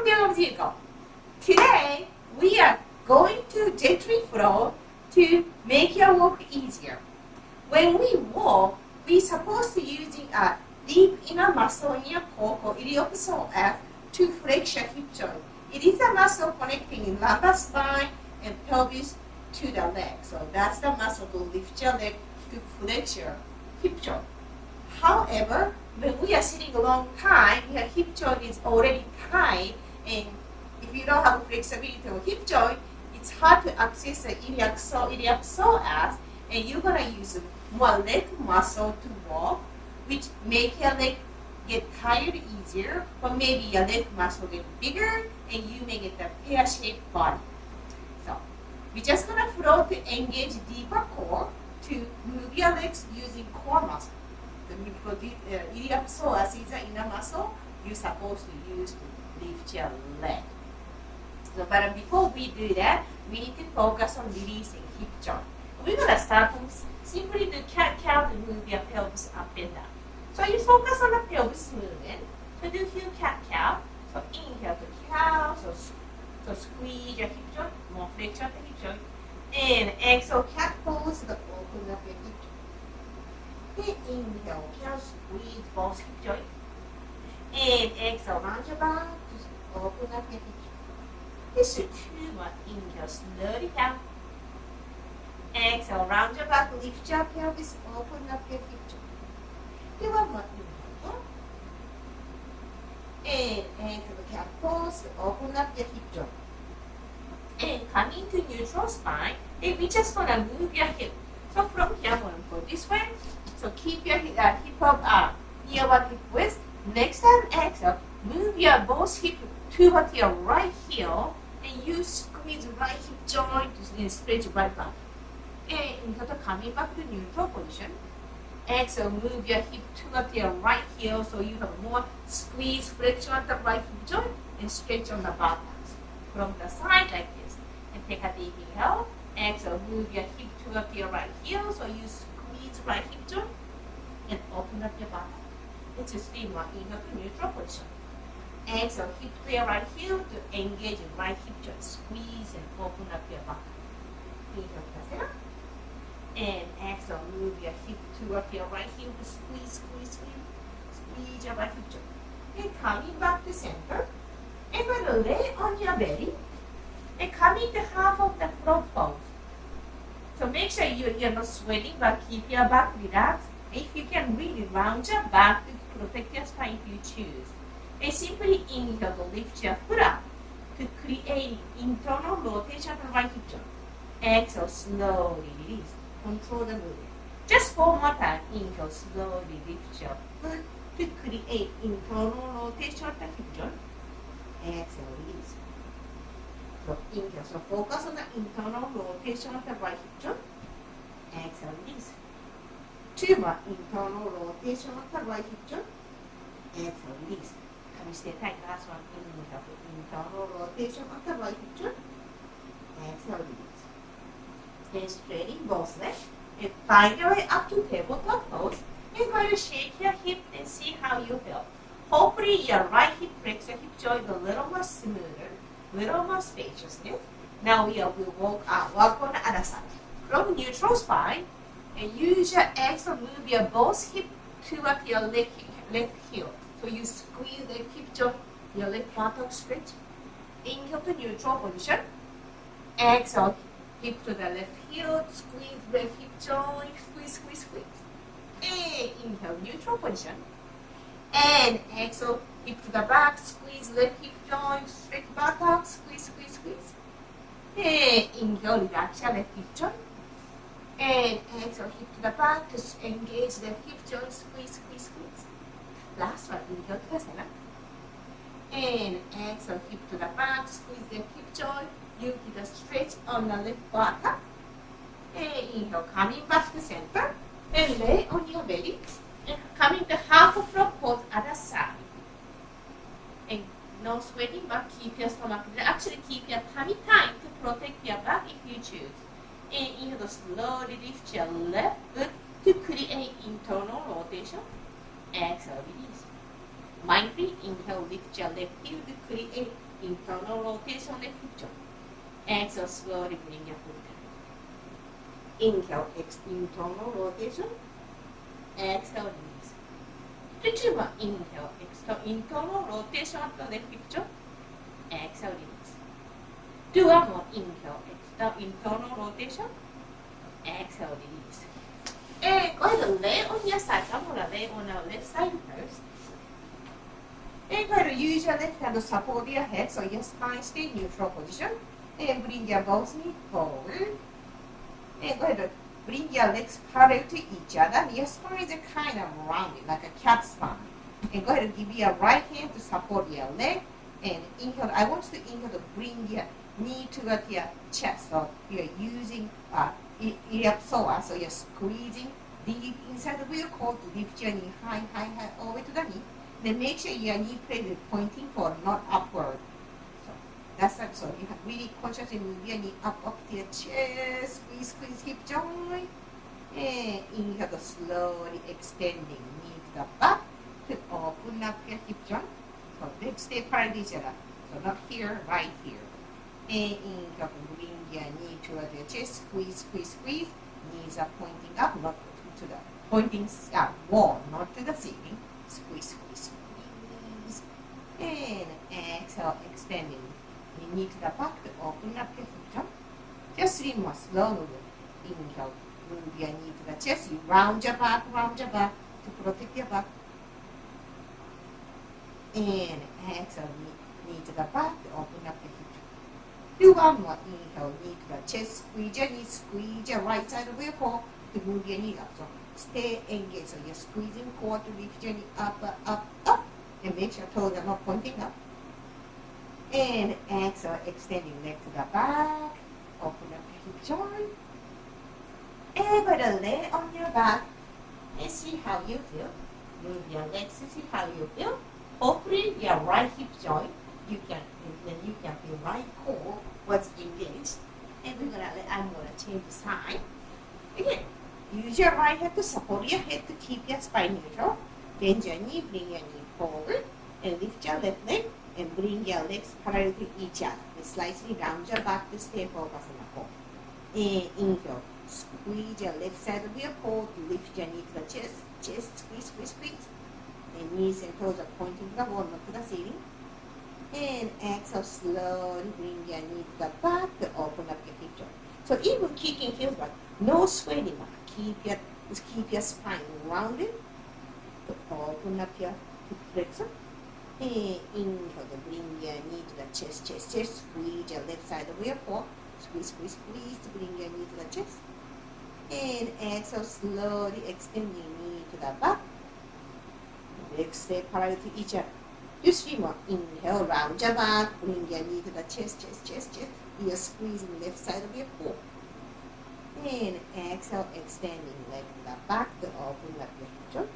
Welcome dear YUKO. Today we are going to gently flow to make your walk easier. When we walk, we're supposed to using a deep inner muscle in your core called Psoas to flex your hip joint. It is a muscle connecting in lumbar spine and pelvis to the leg. So that's the muscle to lift your leg to flex your hip joint. However, when we are sitting a long time, your hip joint is already tight, and if you don't have flexibility of hip joint, it's hard to access the Psoas, and you're gonna use more leg muscle to walk, which make your leg get tired easier, or maybe your leg muscle get bigger, and you may get a pear-shaped body. So we're just gonna flow to engage deeper core to move your legs using core muscle. Because Psoas is an inner muscle you're supposed to use to lift your leg. So, but before we do that, we need to focus on releasing hip joint. We're going to start from simply do cat-cow to move your pelvis up and down. So you focus on the pelvis movement. So do heel cat-cow. So inhale to cow. So squeeze your hip joint, more flexion the hip joint. And exhale cat pose to open up your hip joint. Then inhale, cow squeeze both hip joint. And exhale, round your back, just open up your hip joint. This is 2 more. Inhale, slowly down. Exhale, round your back, lift your pelvis, open up your hip joint. Do 1 more. Inhale. And exhale, the cat pose, open up your hip joint. And coming to neutral spine, then we just gonna move your hip. So from here, I'm gonna go this way. So keep your hip up near about hip width. Next time, exhale, move your both hip toward your right heel, and you squeeze right hip joint and stretch right back. And instead of coming back to neutral position, exhale, move your hip toward your right heel, so you have more squeeze, flexion on the right hip joint, and stretch on the buttocks. From the side like this, and take a deep inhale. Exhale, move your hip toward your right heel, so you squeeze right hip joint and open up your buttock. It's a 3 more. Inhale to neutral position. Exhale, hip to your right heel to engage in right hip joint. Squeeze and open up your buttock. Inhale to the center. And exhale, move your hip toward your right heel to squeeze your right hip joint. And coming back to center. And we're going to lay on your belly. And coming to half of the front pose. So make sure you're not sweating, but keep your back relaxed. If you can really round your back to protect your spine if you choose. And simply inhale to lift your foot up to create internal rotation of the right hip joint. Exhale, slowly release. Control the movement. Just 4 more times. Inhale, slowly lift your foot to create internal rotation of the hip joint. Exhale, release. So inhale. So focus on the internal rotation of the right hip joint. Exhale, release. 2 more. Internal rotation of the right hip joint. Exhale, release. Can you stay tight? Last one. Inhale to internal rotation of the right hip joint. Exhale, release. And straighten both legs. And find your way up to tabletop pose. And go to shake your hip and see how you feel. Hopefully your right hip flex your hip joint a little more smoother, little more spaciousness. Now we will walk on the other side. From neutral spine, and use your exhale, move your both hip toward your left heel. So you squeeze the hip joint, your left buttock stretch. Inhale to neutral position. Exhale, hip to the left heel, squeeze left hip joint, squeeze. And inhale, neutral position. And exhale, hip to the back, squeeze left hip joint, stretch buttock, squeeze. And inhale, relax your left hip joint. And exhale, hip to the back to engage the hip joint, squeeze. Last one, inhale to the center. And exhale, hip to the back, squeeze the hip joint. You get a stretch on the left buttock. And inhale, coming back to center. And lay on your belly. And coming to half of front pose, other side. And no sweating, but keep your stomach. Actually, keep your tummy tight to protect your back if you choose. And inhale to slowly lift your left foot to create internal rotation. Exhale, release. Mindfully inhale, lift your left heel to create internal rotation of hip joint. Exhale, slowly bring your foot down. Inhale, internal rotation. Exhale, release. To more. Inhale, exhale, internal rotation of the left hip joint. Exhale, release. Do one more. Inhale, exhale, internal rotation. Exhale, release. And go ahead and lay on your side. I'm going to lay on our left side first. And go ahead and use your left hand to support your head so your spine stays in neutral position. And bring your both knees forward. And go ahead and bring your legs parallel to each other. Your spine is kind of rounded, like a cat spine. And go ahead and give your right hand to support your leg. And inhale. I want you to inhale to bring your knee towards your chest. So you're using your psoas. So you're squeezing deep inside the YUKO to lift your knee high, all the way to the knee. Then make sure your knee plate is pointing forward, not upward. So that's it. So you have really consciously move your knee up to your chest. Squeeze hip joint. And inhale to slowly extending knee to the back to open up your hip joint. So legs stay parallel to each other. So not here, right here. And inhale to bring your knee towards your chest. Squeeze. Knees are pointing up, not to the pointing wall, not to the ceiling. Squeeze. And exhale, extending the knee to the back to open up your hip joint. Just 3 more slowly. Inhale, move your knee to the chest. You round your back to protect your back. And exhale, knee to the back to open up your hip joint. Do one more. Inhale, knee to the chest. Squeeze your knee, squeeze your right side of your core to move your knee up. So stay engaged. So you're squeezing core to lift your knee up. And make sure toes are not pointing up. And exhale, extending leg to the back. Open up your hip joint. And go to lay on your back and see how you feel. Move your legs to see how you feel. Hopefully your right hip joint, you can feel right core was engaged. And I'm gonna change the side. Again, use your right hand to support your head to keep your spine neutral. Bend your knee, bring your knee forward, and lift your left leg, and bring your legs parallel to each other. And slightly round your back to stay focused on the core. And inhale, squeeze your left side of your core to lift your knee to the chest, squeeze. And knees and toes are pointing to the wall, not to the ceiling. And exhale, slowly bring your knee to the back to open up your hip joint. So even kicking feels like no sweating. Keep your spine rounded to open up your hip flexor. And inhale to bring your knee to the chest. Squeeze your left side of your core. Squeeze to bring your knee to the chest. And exhale, slowly extend your knee to the back. Legs stay parallel to each other. Just 3 more. Inhale, round your back, bring your knee to the chest. You're squeezing left side of your core. And exhale, extending leg to the back to open up your hip joint.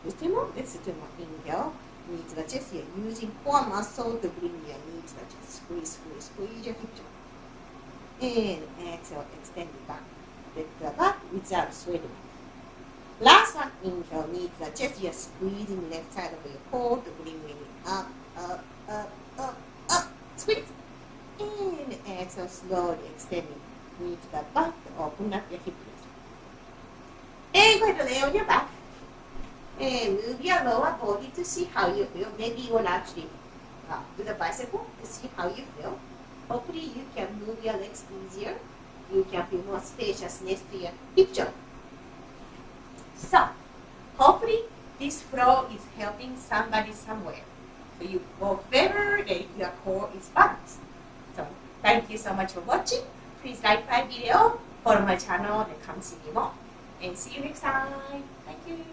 Just 2 more. Let's do 2 more. Inhale, knee to the chest. You're using core muscle to bring your knee to the chest. Squeeze your hip joint. And exhale, extend it back. Leg to the back without sweating. Last one. Inhale, knee to the chest. You're squeezing left side of your core to bring your knee up. Squeeze. And exhale, slowly extending knee to the back to open up your hip flexor. And go ahead and lay on your back. And move your lower body to see how you feel. Maybe you want to actually do the bicycle to see how you feel. Hopefully you can move your legs easier. You can feel more spaciousness to your hip joint. So, hopefully this flow is helping somebody somewhere. So you walk better and your core is balanced. So, thank you so much for watching. Please like my video, follow my channel, and come see me more. And see you next time. Thank you.